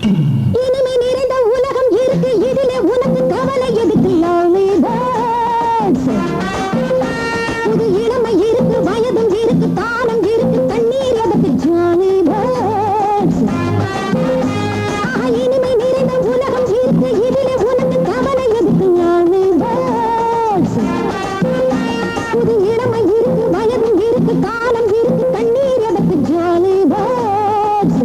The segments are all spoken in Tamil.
இனிமை நிறைந்த உலகம் இருக்கு, இதிலே உனக்கு கவலை எதுக்கு? புது இளமை இருக்கு, வயதும் இருக்கு, காலம் இருக்கு, கண்ணீர் எதுக்கு? Jolly birds. இனிமை நிறைந்த உலகம் இருக்கு, இதிலே உனக்கு கவலை எதுக்கு? Jolly birds. புது இளமை இருக்கு, வயதும் இருக்கு, காலம் இருக்கு, கண்ணீர் எதுக்கு? Jolly birds.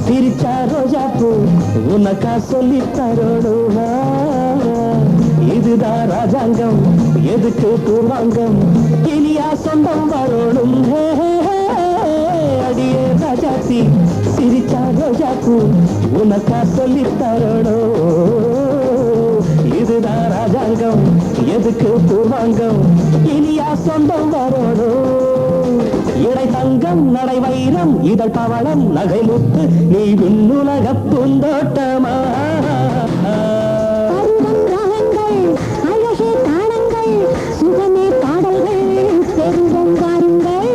சிரிச்சா ரோஜாப்பூ உனக்கா சொல்லி தரோடுவா. இதுதான் ராஜாங்கம், எதுக்கு பூர்வாங்கம், இனியா சொந்தம் வரணும். அடியே ராஜாத்தி சிரிச்சா ரோஜாப்பூ உனக்கா சொல்லி தரோடும். இதுதான் ராஜாங்கம், எதுக்கு பூர்வாங்கம், இனியா சொந்தம் வரணும். இடை தங்கம் நடை வைரம் இதழ் பவளம் நகை முத்து நீ விண்ணுலக பூந்தோட்டமா. அழகே தானங்கள் சுகமே பாடல்கள் பெருகம் வாருங்கள்.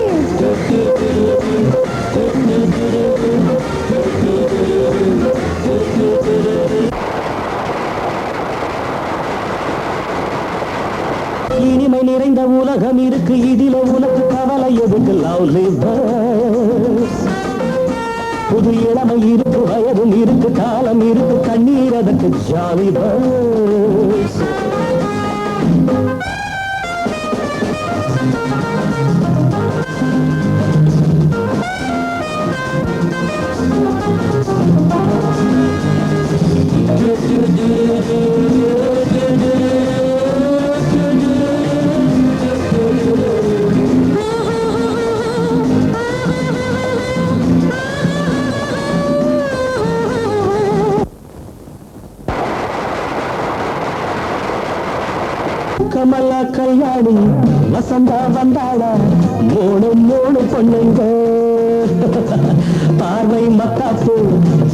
இனிமை நிறைந்த உலகம் இருக்கு, இதில உனக்கு கவலை எதுக்கு? Lovely birds. புது இளமை இருக்கு, வயதும் இருக்கு, காலம் இருக்கு, கண்ணீர் அதற்கு? Jolly birds. கமலா கல்யாணி வசந்தா வந்தாளா, மூணு மூணு பொண்ணுங்க. பார்வை மத்தாப்பு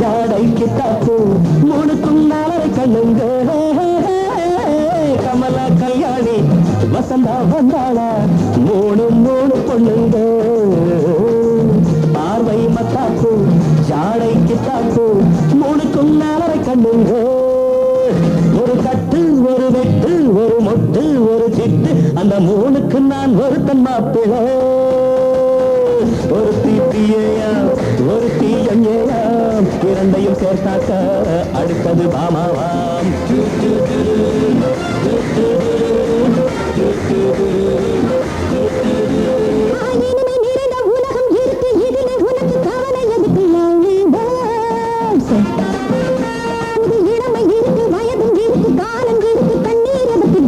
ஜாடை கித்தாப்பு மூணுக்கும் நாளரை கண்ணுங்க. கமலா கல்யாணி வசந்தா வந்தாளா, மூணு மூணு பொண்ணுங்க. பார்வை மத்தாப்பு ஜாடை கித்தாப்பு மூணுக்கும் நாளரை கண்ணுங்க. ஒரு கட்டு ஒரு வெட்டு ஒரு மொட்டு ஒரு சிட்டு அந்த மூணுக்கு நான் ஒருத்தன் மாப்பிள்ளை. ஒரு தீப்பியாம் ஒரு தீயஞ்சாம் இரண்டையும் சேர்த்தாக்க அடுத்தது பாமாவாம். உலகம் இருக்கு, இதிலே உனக்கு கவலை எதுக்கு? புது இளமை இருக்கு, வயதும் இருக்கு, காலம் இருக்கு, கண்ணீர் எதுக்கு?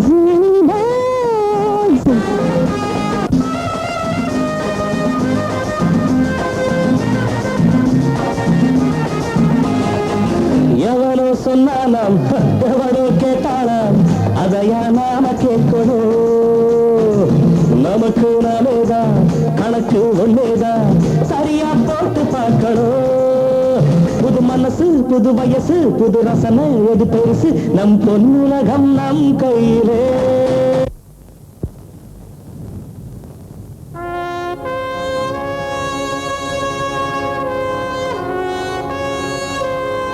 எவனோ சொன்னாலாம் எவனோ கேட்டாலாம் அதையா நாம கேட்கணும். நமக்கு நாமேதான் கணக்கு ஒன்னேதான் சரியா போட்டு பார்க்கணும். புது மனசு புது வயசு புது ரசனை எது பெருசு, நம் பொன்னுலகம் நம்